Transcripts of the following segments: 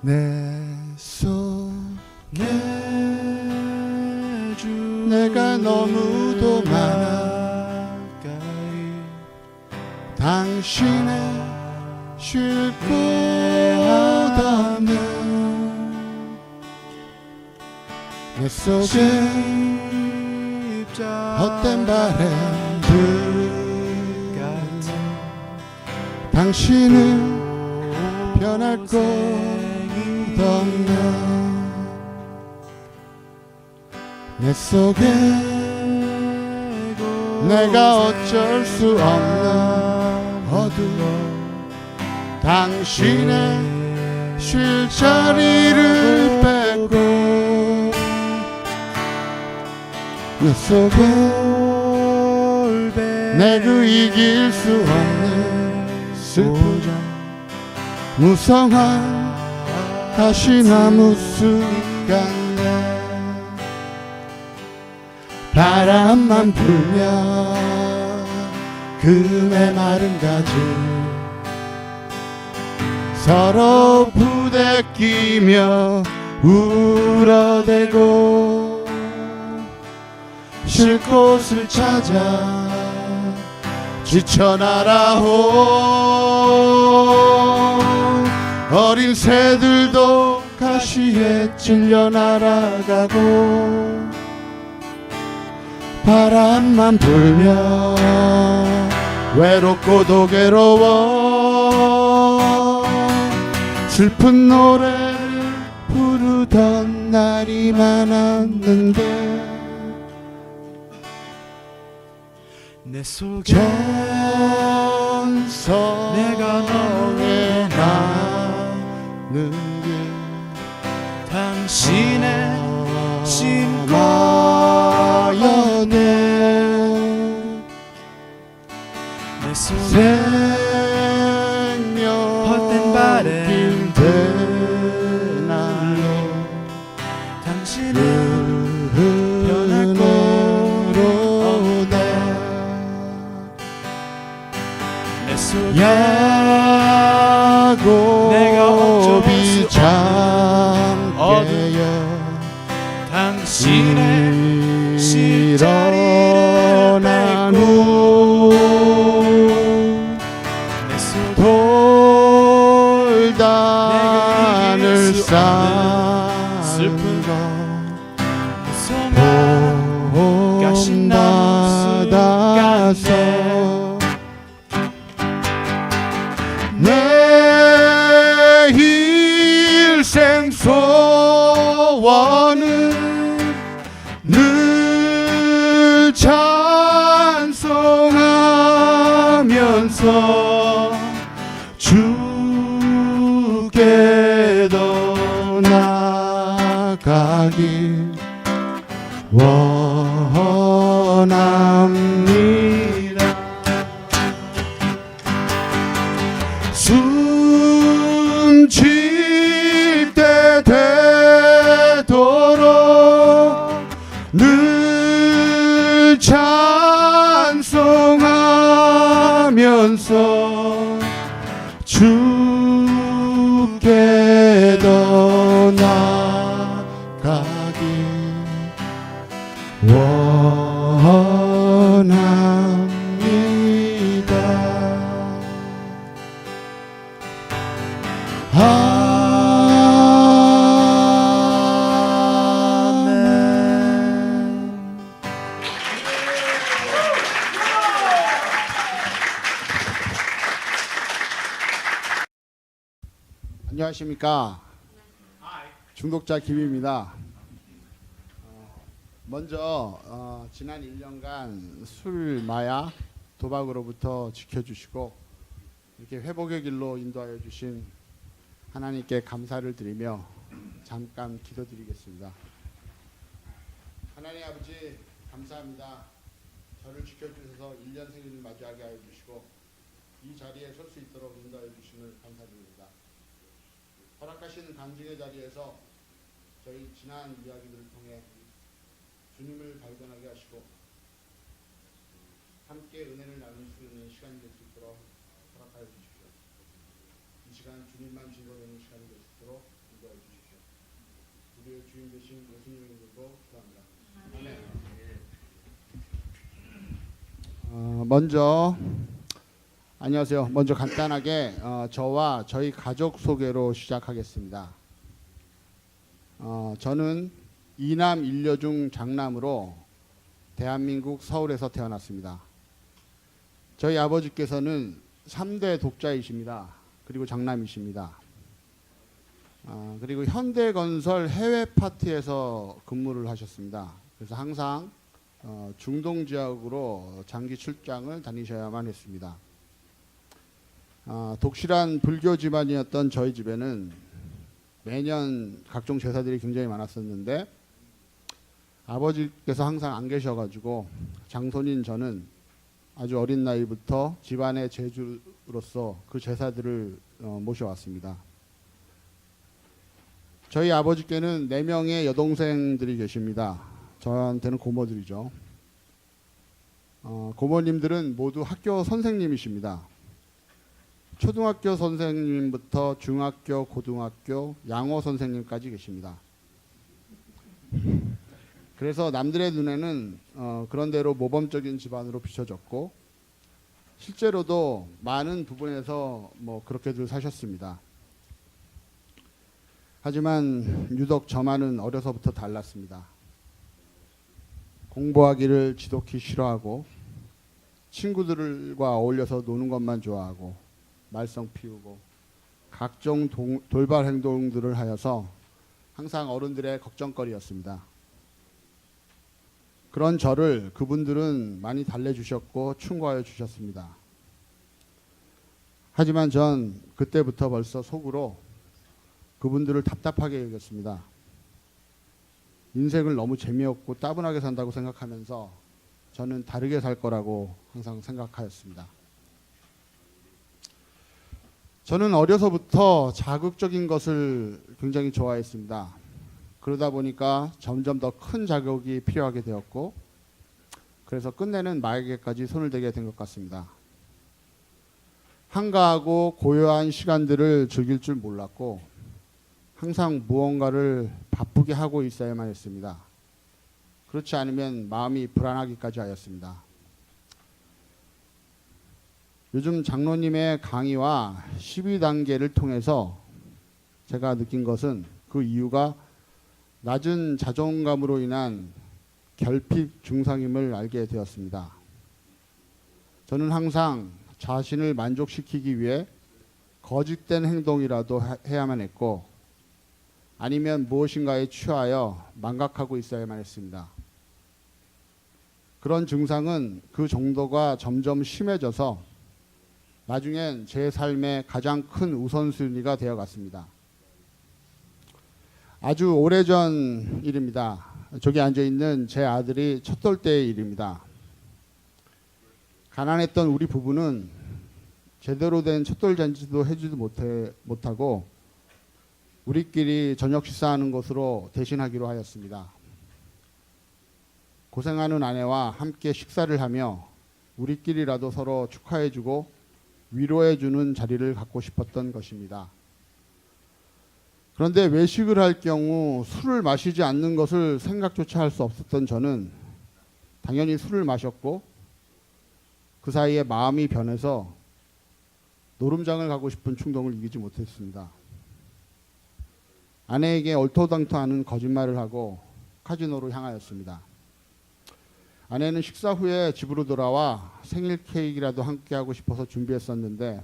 내 속에 주 내가 너무도 많아 당신의 쉴 곳 없는 내 속에 헛된 바램들 같은 당신은 변할 것 없는 내 속에 내가 어쩔 수 없는 어두워 당신의 쉴 자리를 뺏고 내 속에 내가 이길 수 없는 슬픔 무성한 가시나무 숲같네 바람만 불면 그 메마른 가지 서로 부대끼며 울어대고 쉴 곳을 찾아 지쳐 날아온 어린 새들도 가시에 찔려 날아가고 바람만 불면 외롭고도 괴로워 슬픈 노래를 부르던 날이 많았는데 내 속에 전서 내가 너의 나는 당신의 신과였네 내 속에 생명 헛된 바램 길대날로 당신은 변할 거로다 내 속에 내가 어쩔 수 잠깨어 당신의 쉴자리를 일어난 뺏고 후 내 속에 돌단을 내가 이길 수 쌓은 슬픈 봄 가시나무 바다서 내 일생 소원은 늘 찬송하면서 주께도 나가길 원합니다 숨 쉴 때 되도록 늘 찬송하면서 주께도 나가길 원합니다 아멘. 안녕하십니까. 중독자 김입니다. 먼저 지난 1년간 술, 마약, 도박으로부터 지켜주시고 이렇게 회복의 길로 인도하여 주신 하나님께 감사를 드리며 잠깐 기도드리겠습니다. 하나님 아버지 감사합니다. 저를 지켜주셔서 1년 생일을 맞이하게 하여 주시고 이 자리에 설 수 있도록 인도하여 주심을 감사드립니다. 허락하신 간증의 자리에서 저희 지난 이야기들을 통해 주님을 발견하게 하시고 함께 은혜를 나눌 수 있는 시간이 될 수 있도록 허락하여 주십시오. 이 시간 주님만 즐거워하는 시간이 될 수 있도록 인도해 주십시오. 우리의 주인 되신 예수님의 이름으로 기도합니다. 아멘. 먼저 안녕하세요. 먼저 간단하게 저와 저희 가족 소개로 시작하겠습니다. 저는 이남 일녀 중 장남으로 대한민국 서울에서 태어났습니다. 저희 아버지께서는 3대 독자이십니다. 그리고 장남이십니다. 그리고 현대건설 해외 파트에서 근무를 하셨습니다. 그래서 항상 중동 지역으로 장기 출장을 다니셔야만 했습니다. 독실한 불교 집안이었던 저희 집에는 매년 각종 제사들이 굉장히 많았었는데 아버지께서 항상 안 계셔가지고 장손인 저는 아주 어린 나이부터 집안의 제주로서 그 제사들을 모셔왔습니다. 저희 아버지께는 4명의 여동생들이 계십니다. 저한테는 고모들이죠. 고모님들은 모두 학교 선생님이십니다. 초등학교 선생님부터 중학교, 고등학교, 양호 선생님까지 계십니다. 그래서 남들의 눈에는 그런대로 모범적인 집안으로 비춰졌고 실제로도 많은 부분에서 그렇게들 사셨습니다. 하지만 유독 저만은 어려서부터 달랐습니다. 공부하기를 지독히 싫어하고 친구들과 어울려서 노는 것만 좋아하고 말썽 피우고 각종 돌발 행동들을 하여서 항상 어른들의 걱정거리였습니다. 그런 저를 그분들은 많이 달래주셨고 충고하여 주셨습니다. 하지만 전 그때부터 벌써 속으로 그분들을 답답하게 여겼습니다. 인생을 너무 재미없고 따분하게 산다고 생각하면서 저는 다르게 살 거라고 항상 생각하였습니다. 저는 어려서부터 자극적인 것을 굉장히 좋아했습니다. 그러다 보니까 점점 더 큰 자극이 필요하게 되었고 그래서 끝내는 마약에까지 손을 대게 된 것 같습니다. 한가하고 고요한 시간들을 즐길 줄 몰랐고 항상 무언가를 바쁘게 하고 있어야만 했습니다. 그렇지 않으면 마음이 불안하기까지 하였습니다. 요즘 장로님의 강의와 12단계를 통해서 제가 느낀 것은 그 이유가 낮은 자존감으로 인한 결핍 증상임을 알게 되었습니다. 저는 항상 자신을 만족시키기 위해 거짓된 행동이라도 해야만 했고 아니면 무엇인가에 취하여 망각하고 있어야만 했습니다. 그런 증상은 그 정도가 점점 심해져서 나중엔 제 삶의 가장 큰 우선순위가 되어갔습니다. 아주 오래전 일입니다. 저기 앉아있는 제 아들이 첫돌 때의 일입니다. 가난했던 우리 부부는 제대로 된 첫돌 잔치도 해주지 못하고 우리끼리 저녁 식사하는 것으로 대신하기로 하였습니다. 고생하는 아내와 함께 식사를 하며 우리끼리라도 서로 축하해주고 위로해주는 자리를 갖고 싶었던 것입니다. 그런데 외식을 할 경우 술을 마시지 않는 것을 생각조차 할 수 없었던 저는 당연히 술을 마셨고 그 사이에 마음이 변해서 노름장을 가고 싶은 충동을 이기지 못했습니다. 아내에게 얼토당토하는 거짓말을 하고 카지노로 향하였습니다. 아내는 식사 후에 집으로 돌아와 생일 케이크라도 함께하고 싶어서 준비했었는데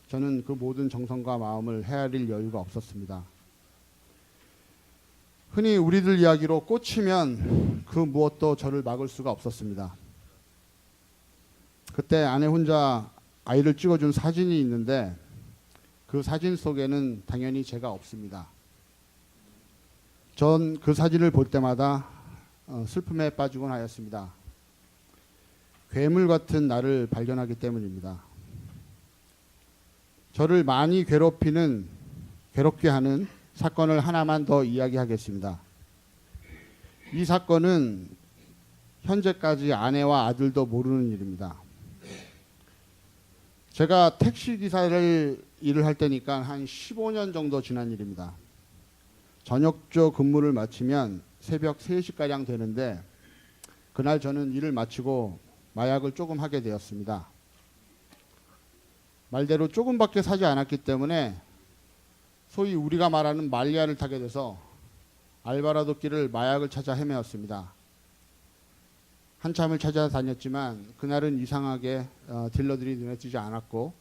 저는 그 모든 정성과 마음을 헤아릴 여유가 없었습니다. 흔히 우리들 이야기로 꽂히면 그 무엇도 저를 막을 수가 없었습니다. 그때 아내 혼자 아이를 찍어준 사진이 있는데 그 사진 속에는 당연히 제가 없습니다. 전 그 사진을 볼 때마다 슬픔에 빠지곤 하였습니다. 괴물 같은 나를 발견하기 때문입니다. 저를 많이 괴롭게 하는 사건을 하나만 더 이야기하겠습니다. 이 사건은 현재까지 아내와 아들도 모르는 일입니다. 제가 택시기사를 일을 할 때니까 한 15년 정도 지난 일입니다. 저녁조 근무를 마치면 새벽 3시가량 되는데 그날 저는 일을 마치고 마약을 조금 하게 되었습니다. 말대로 조금밖에 사지 않았기 때문에 소위 우리가 말하는 말리아를 타게 돼서 알바라도 길을 마약을 찾아 헤매었습니다. 한참을 찾아다녔지만 그날은 이상하게 딜러들이 눈에 띄지 않았고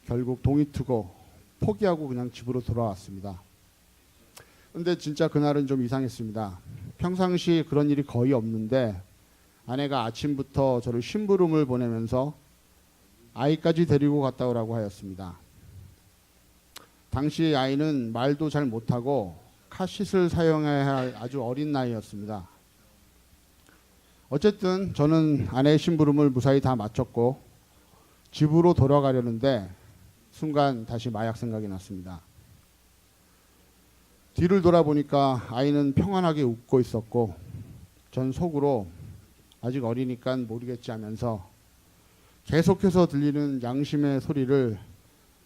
결국 동이 트고 포기하고 그냥 집으로 돌아왔습니다. 근데 진짜 그날은 좀 이상했습니다. 평상시 그런 일이 거의 없는데 아내가 아침부터 저를 심부름을 보내면서 아이까지 데리고 갔다 오라고 하였습니다. 당시 아이는 말도 잘 못하고 카시트를 사용해야 할 아주 어린 나이였습니다. 어쨌든 저는 아내의 심부름을 무사히 다 마쳤고 집으로 돌아가려는데 순간 다시 마약 생각이 났습니다. 뒤를 돌아보니까 아이는 평안하게 웃고 있었고 전 속으로 아직 어리니까 모르겠지 하면서 계속해서 들리는 양심의 소리를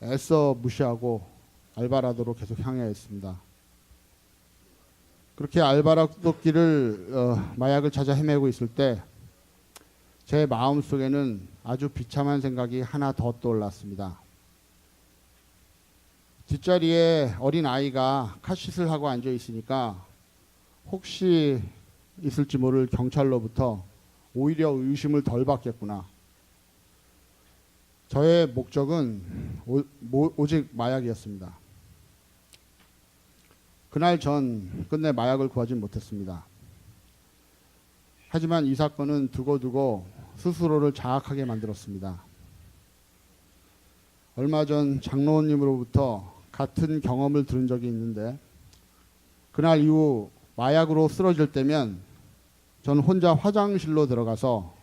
애써 무시하고 알바라도로 계속 향해야 했습니다. 그렇게 알바라도 길을 마약을 찾아 헤매고 있을 때 제 마음속에는 아주 비참한 생각이 하나 더 떠올랐습니다. 뒷자리에 어린 아이가 카시트를 하고 앉아 있으니까 혹시 있을지 모를 경찰로부터 오히려 의심을 덜 받겠구나. 저의 목적은 오직 마약이었습니다. 그날 전 끝내 마약을 구하지 못했습니다. 하지만 이 사건은 두고두고 스스로를 자학하게 만들었습니다. 얼마 전 장로님으로부터 같은 경험을 들은 적이 있는데 그날 이후 마약으로 쓰러질 때면 전 혼자 화장실로 들어가서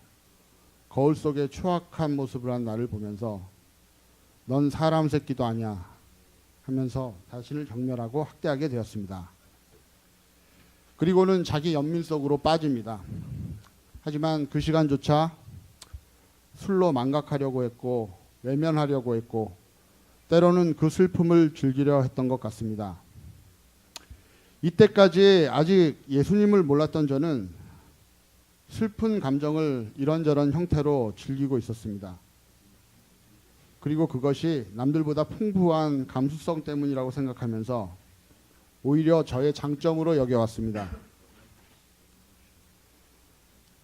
거울 속에 추악한 모습을 한 나를 보면서 넌 사람 새끼도 아니야 하면서 자신을 경멸하고 학대하게 되었습니다. 그리고는 자기 연민 속으로 빠집니다. 하지만 그 시간조차 술로 망각하려고 했고 외면하려고 했고 때로는 그 슬픔을 즐기려 했던 것 같습니다. 이때까지 아직 예수님을 몰랐던 저는 슬픈 감정을 이런저런 형태로 즐기고 있었습니다. 그리고 그것이 남들보다 풍부한 감수성 때문이라고 생각하면서 오히려 저의 장점으로 여겨왔습니다.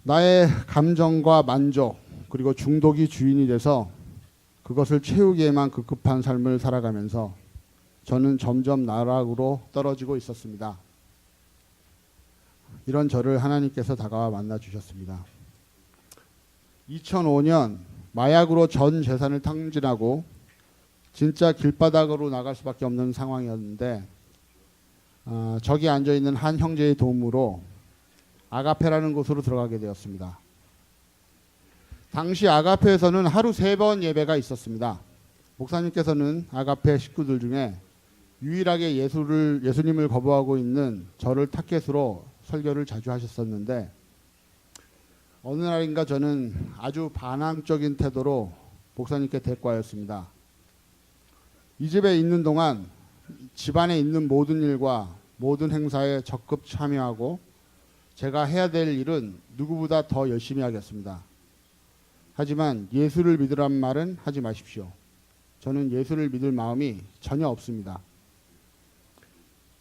나의 감정과 만족 그리고 중독이 주인이 돼서 그것을 채우기에만 급급한 삶을 살아가면서 저는 점점 나락으로 떨어지고 있었습니다. 이런 저를 하나님께서 다가와 만나 주셨습니다. 2005년 마약으로 전 재산을 탕진하고 진짜 길바닥으로 나갈 수밖에 없는 상황이었는데 저기 앉아있는 한 형제의 도움으로 아가페라는 곳으로 들어가게 되었습니다. 당시 아가페에서는 하루 3번 예배가 있었습니다. 목사님께서는 아가페 식구들 중에 유일하게 예수님을 거부하고 있는 저를 타겟으로 설교를 자주 하셨었는데 어느 날인가 저는 아주 반항적인 태도로 목사님께 대꾸하였습니다. 이 집에 있는 동안 집안에 있는 모든 일과 모든 행사에 적극 참여하고 제가 해야 될 일은 누구보다 더 열심히 하겠습니다. 하지만 예수를 믿으란 말은 하지 마십시오. 저는 예수를 믿을 마음이 전혀 없습니다.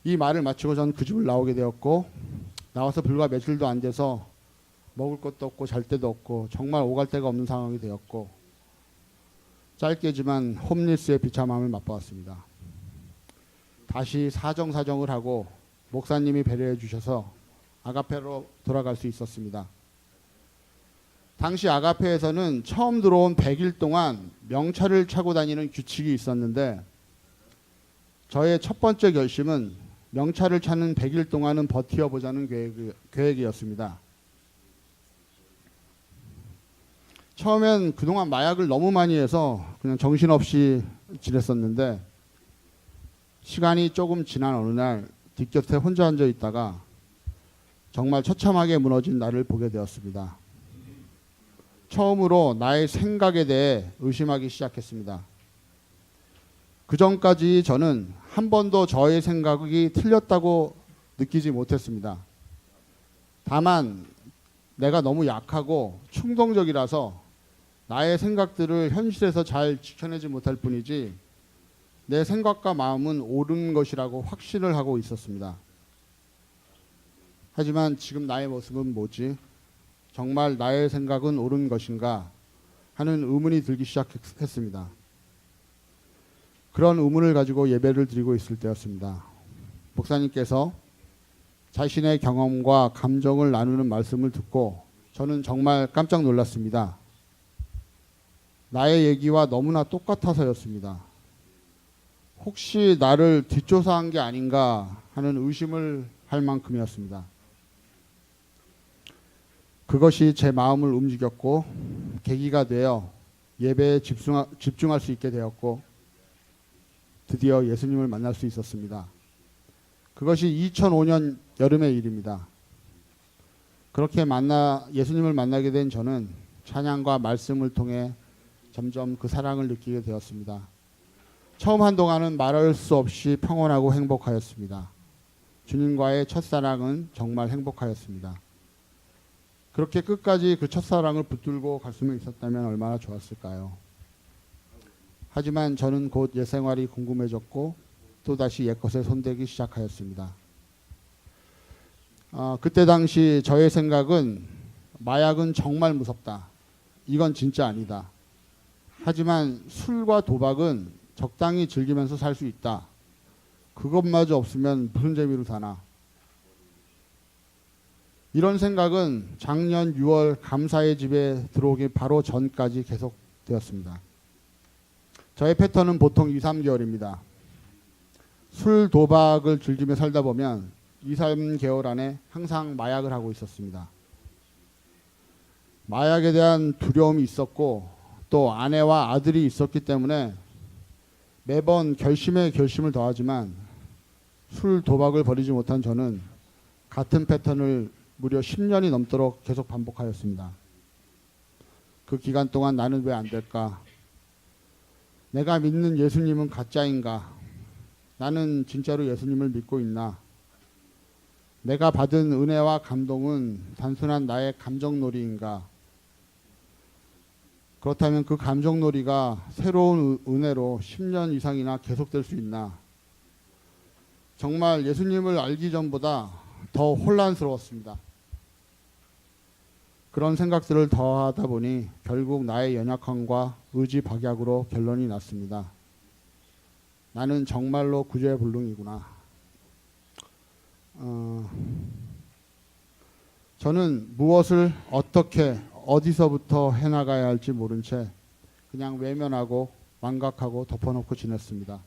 이 말을 마치고 전 그 집을 나오게 되었고 나와서 불과 며칠도 안 돼서 먹을 것도 없고 잘 데도 없고 정말 오갈 데가 없는 상황이 되었고 짧게지만 홈리스의 비참함을 맛보았습니다. 다시 사정을 하고 목사님이 배려해 주셔서 아가페로 돌아갈 수 있었습니다. 당시 아가페에서는 처음 들어온 100일 동안 명찰을 차고 다니는 규칙이 있었는데 저의 첫 번째 결심은 명찰을 차는 100일 동안은 버티어보자는 계획이었습니다. 처음엔 그동안 마약을 너무 많이 해서 그냥 정신없이 지냈었는데 시간이 조금 지난 어느 날 뒷곁에 혼자 앉아 있다가 정말 처참하게 무너진 나를 보게 되었습니다. 처음으로 나의 생각에 대해 의심하기 시작했습니다. 그 전까지 저는 한 번도 저의 생각이 틀렸다고 느끼지 못했습니다. 다만 내가 너무 약하고 충동적이라서 나의 생각들을 현실에서 잘 지켜내지 못할 뿐이지 내 생각과 마음은 옳은 것이라고 확신을 하고 있었습니다. 하지만 지금 나의 모습은 뭐지? 정말 나의 생각은 옳은 것인가? 하는 의문이 들기 시작했습니다. 그런 의문을 가지고 예배를 드리고 있을 때였습니다. 목사님께서 자신의 경험과 감정을 나누는 말씀을 듣고 저는 정말 깜짝 놀랐습니다. 나의 얘기와 너무나 똑같아서였습니다. 혹시 나를 뒷조사한 게 아닌가 하는 의심을 할 만큼이었습니다. 그것이 제 마음을 움직였고 계기가 되어 예배에 집중할 수 있게 되었고 드디어 예수님을 만날 수 있었습니다. 그것이 2005년 여름의 일입니다. 그렇게 예수님을 만나게 된 저는 찬양과 말씀을 통해 점점 그 사랑을 느끼게 되었습니다. 처음 한동안은 말할 수 없이 평온하고 행복하였습니다. 주님과의 첫사랑은 정말 행복하였습니다. 그렇게 끝까지 그 첫사랑을 붙들고 갈 수만 있었다면 얼마나 좋았을까요? 하지만 저는 곧 옛생활이 궁금해졌고 또다시 옛것에 손대기 시작하였습니다. 그때 당시 저의 생각은 마약은 정말 무섭다. 이건 진짜 아니다. 하지만 술과 도박은 적당히 즐기면서 살 수 있다. 그것마저 없으면 무슨 재미로 사나. 이런 생각은 작년 6월 감사의 집에 들어오기 바로 전까지 계속되었습니다. 저의 패턴은 보통 2, 3개월입니다. 술, 도박을 즐기며 살다 보면 2, 3개월 안에 항상 마약을 하고 있었습니다. 마약에 대한 두려움이 있었고 또 아내와 아들이 있었기 때문에 매번 결심에 결심을 더하지만 술, 도박을 버리지 못한 저는 같은 패턴을 무려 10년이 넘도록 계속 반복하였습니다. 그 기간 동안 나는 왜 안 될까? 내가 믿는 예수님은 가짜인가? 나는 진짜로 예수님을 믿고 있나? 내가 받은 은혜와 감동은 단순한 나의 감정놀이인가? 그렇다면 그 감정놀이가 새로운 은혜로 10년 이상이나 계속될 수 있나? 정말 예수님을 알기 전보다 더 혼란스러웠습니다. 그런 생각들을 더하다 보니 결국 나의 연약함과 의지 박약으로 결론이 났습니다. 나는 정말로 구제불능이구나. 저는 무엇을 어떻게 어디서부터 해나가야 할지 모른 채 그냥 외면하고 망각하고 덮어놓고 지냈습니다.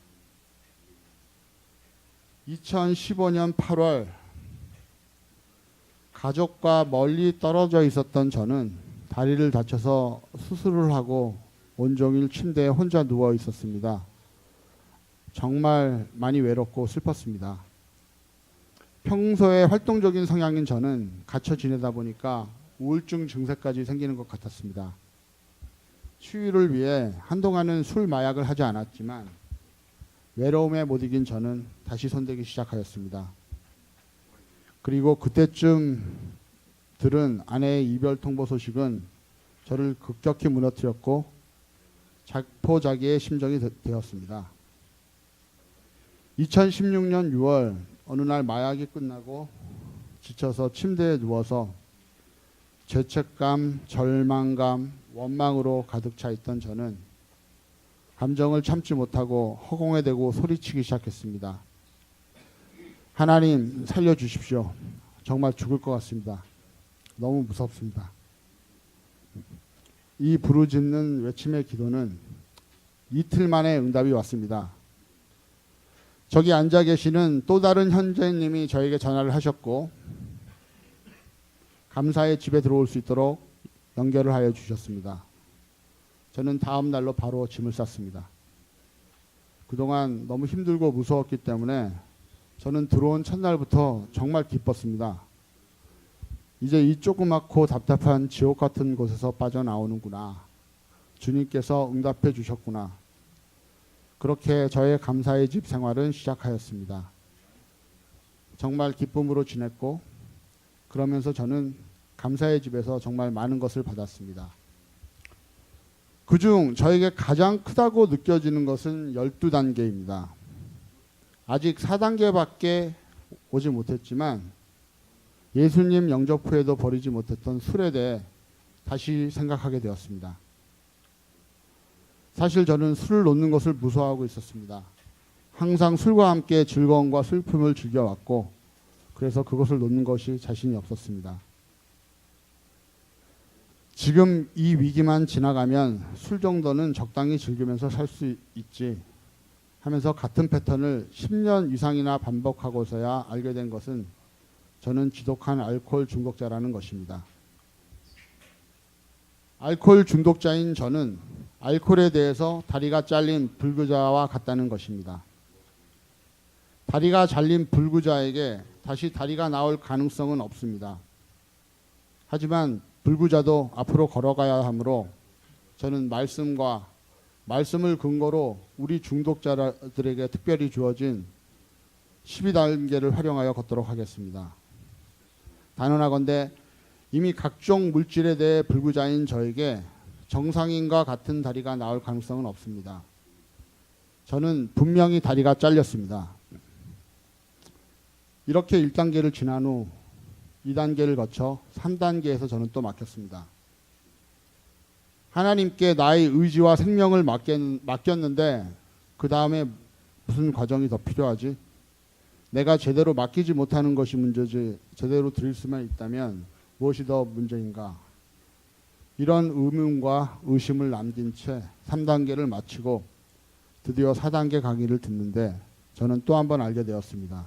2015년 8월 가족과 멀리 떨어져 있었던 저는 다리를 다쳐서 수술을 하고 온종일 침대에 혼자 누워 있었습니다. 정말 많이 외롭고 슬펐습니다. 평소에 활동적인 성향인 저는 갇혀 지내다 보니까 우울증 증세까지 생기는 것 같았습니다. 치유를 위해 한동안은 술, 마약을 하지 않았지만 외로움에 못 이긴 저는 다시 손대기 시작하였습니다. 그리고 그때쯤 들은 아내의 이별 통보 소식은 저를 급격히 무너뜨렸고 자포자기의 심정이 되었습니다. 2016년 6월 어느 날 마약이 끝나고 지쳐서 침대에 누워서 죄책감, 절망감, 원망으로 가득 차 있던 저는 감정을 참지 못하고 허공에 대고 소리치기 시작했습니다. 하나님 살려주십시오. 정말 죽을 것 같습니다. 너무 무섭습니다. 이 부르짖는 외침의 기도는 이틀 만에 응답이 왔습니다. 저기 앉아 계시는 또 다른 형제님이 저에게 전화를 하셨고 감사의 집에 들어올 수 있도록 연결을 하여 주셨습니다. 저는 다음 날로 바로 짐을 쌌습니다. 그동안 너무 힘들고 무서웠기 때문에 저는 들어온 첫날부터 정말 기뻤습니다. 이제 이 조그맣고 답답한 지옥 같은 곳에서 빠져나오는구나. 주님께서 응답해 주셨구나. 그렇게 저의 감사의 집 생활은 시작하였습니다. 정말 기쁨으로 지냈고 그러면서 저는 감사의 집에서 정말 많은 것을 받았습니다. 그중 저에게 가장 크다고 느껴지는 것은 12단계입니다. 아직 4단계밖에 오지 못했지만 예수님 영접 후에도 버리지 못했던 술에 대해 다시 생각하게 되었습니다. 사실 저는 술을 놓는 것을 무서워하고 있었습니다. 항상 술과 함께 즐거움과 슬픔을 즐겨왔고 그래서 그것을 놓는 것이 자신이 없었습니다. 지금 이 위기만 지나가면 술 정도는 적당히 즐기면서 살 수 있지 하면서 같은 패턴을 10년 이상이나 반복하고서야 알게 된 것은 저는 지독한 알코올 중독자라는 것입니다. 알코올 중독자인 저는 알코올에 대해서 다리가 잘린 불구자와 같다는 것입니다. 다리가 잘린 불구자에게 다시 다리가 나올 가능성은 없습니다. 하지만 불구자도 앞으로 걸어가야 하므로 저는 말씀을 근거로 우리 중독자들에게 특별히 주어진 12단계를 활용하여 걷도록 하겠습니다. 단언하건대 이미 각종 물질에 대해 불구자인 저에게 정상인과 같은 다리가 나올 가능성은 없습니다. 저는 분명히 다리가 잘렸습니다. 이렇게 1단계를 지난 후 2단계를 거쳐 3단계에서 저는 또 막혔습니다. 하나님께 나의 의지와 생명을 맡겼는데 그 다음에 무슨 과정이 더 필요하지? 내가 제대로 맡기지 못하는 것이 문제지 제대로 드릴 수만 있다면 무엇이 더 문제인가? 이런 의문과 의심을 남긴 채 3단계를 마치고 드디어 4단계 강의를 듣는데 저는 또 한 번 알게 되었습니다.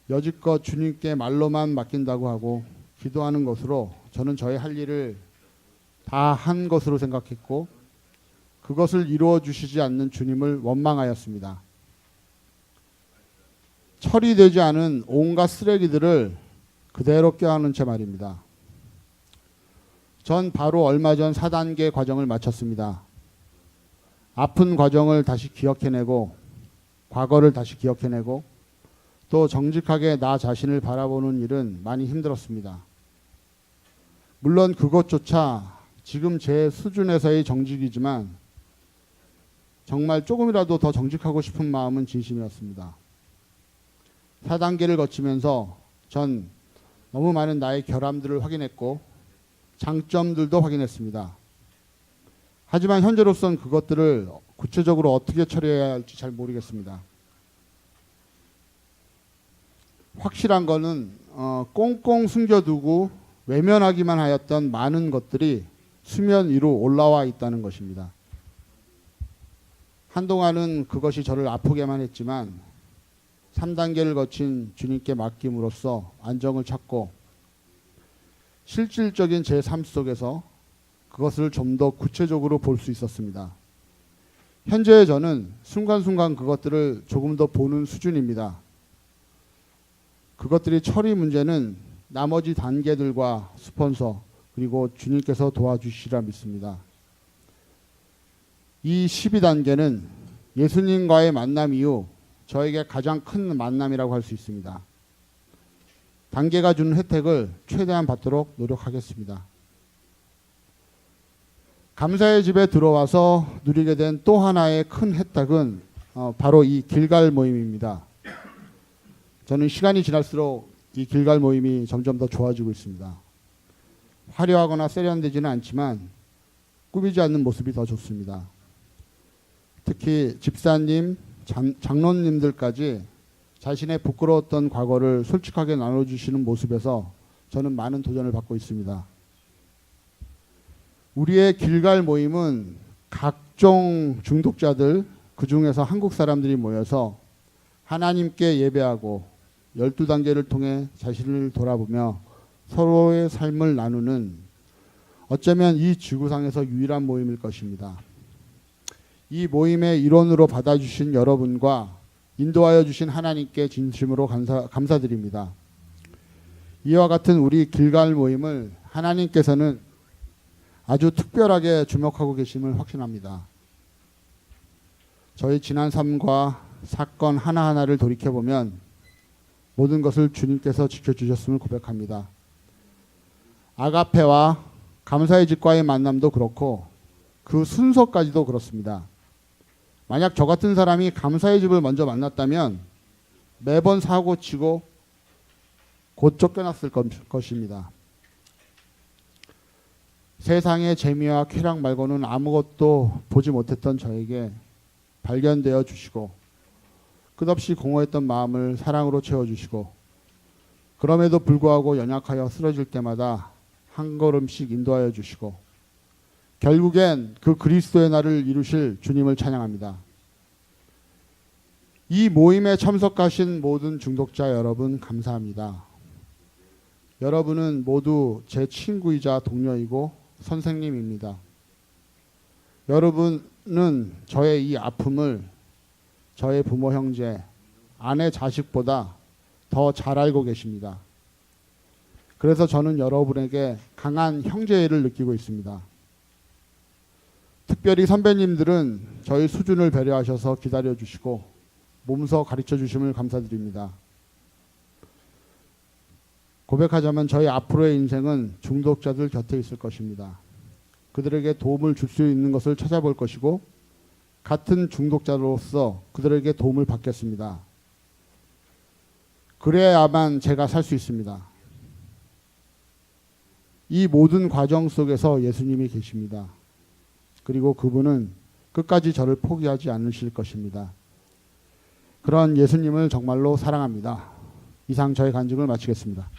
여지껏 주님께 말로만 맡긴다고 하고 기도하는 것으로 저는 저의 할 일을 다 한 것으로 생각했고 그것을 이루어 주시지 않는 주님을 원망하였습니다. 처리되지 않은 온갖 쓰레기들을 그대로 껴안은 채 말입니다. 전 바로 얼마 전 4단계 과정을 마쳤습니다. 아픈 과정을 다시 기억해내고 과거를 다시 기억해내고 또 정직하게 나 자신을 바라보는 일은 많이 힘들었습니다. 물론 그것조차 지금 제 수준에서의 정직이지만 정말 조금이라도 더 정직하고 싶은 마음은 진심이었습니다. 4단계를 거치면서 전 너무 많은 나의 결함들을 확인했고 장점들도 확인했습니다. 하지만 현재로선 그것들을 구체적으로 어떻게 처리해야 할지 잘 모르겠습니다. 확실한 거는 꽁꽁 숨겨두고 외면하기만 하였던 많은 것들이 수면 위로 올라와 있다는 것입니다. 한동안은 그것이 저를 아프게만 했지만 3단계를 거친 주님께 맡김으로써 안정을 찾고 실질적인 제 삶 속에서 그것을 좀 더 구체적으로 볼 수 있었습니다. 현재의 저는 순간순간 그것들을 조금 더 보는 수준입니다. 그것들이 처리 문제는 나머지 단계들과 스폰서 그리고 주님께서 도와주시리라 믿습니다. 이 12단계는 예수님과의 만남 이후 저에게 가장 큰 만남이라고 할 수 있습니다. 단계가 주는 혜택을 최대한 받도록 노력하겠습니다. 감사의 집에 들어와서 누리게 된 또 하나의 큰 혜택은 바로 이 길갈 모임입니다. 저는 시간이 지날수록 이 길갈 모임이 점점 더 좋아지고 있습니다. 화려하거나 세련되지는 않지만 꾸미지 않는 모습이 더 좋습니다. 특히 집사님, 장로님들까지 자신의 부끄러웠던 과거를 솔직하게 나눠주시는 모습에서 저는 많은 도전을 받고 있습니다. 우리의 길갈 모임은 각종 중독자들, 그 중에서 한국 사람들이 모여서 하나님께 예배하고 12단계를 통해 자신을 돌아보며 서로의 삶을 나누는 어쩌면 이 지구상에서 유일한 모임일 것입니다. 이 모임의 일원으로 받아주신 여러분과 인도하여 주신 하나님께 진심으로 감사드립니다. 이와 같은 우리 길갈 모임을 하나님께서는 아주 특별하게 주목하고 계심을 확신합니다. 저희 지난 삶과 사건 하나하나를 돌이켜보면 모든 것을 주님께서 지켜주셨음을 고백합니다. 아가페와 감사의 집과의 만남도 그렇고 그 순서까지도 그렇습니다. 만약 저 같은 사람이 감사의 집을 먼저 만났다면 매번 사고치고 곧 쫓겨났을 것입니다. 세상의 재미와 쾌락 말고는 아무것도 보지 못했던 저에게 발견되어 주시고 끝없이 공허했던 마음을 사랑으로 채워주시고 그럼에도 불구하고 연약하여 쓰러질 때마다 한 걸음씩 인도하여 주시고 결국엔 그 그리스도의 날을 이루실 주님을 찬양합니다. 이 모임에 참석하신 모든 중독자 여러분 감사합니다. 여러분은 모두 제 친구이자 동료이고 선생님입니다. 여러분은 저의 이 아픔을 저의 부모, 형제, 아내, 자식보다 더 잘 알고 계십니다. 그래서 저는 여러분에게 강한 형제애를 느끼고 있습니다. 특별히 선배님들은 저희 수준을 배려하셔서 기다려주시고 몸소 가르쳐주심을 감사드립니다. 고백하자면 저희 앞으로의 인생은 중독자들 곁에 있을 것입니다. 그들에게 도움을 줄 수 있는 것을 찾아볼 것이고 같은 중독자로서 그들에게 도움을 받겠습니다. 그래야만 제가 살 수 있습니다. 이 모든 과정 속에서 예수님이 계십니다. 그리고 그분은 끝까지 저를 포기하지 않으실 것입니다. 그런 예수님을 정말로 사랑합니다. 이상 저의 간증을 마치겠습니다.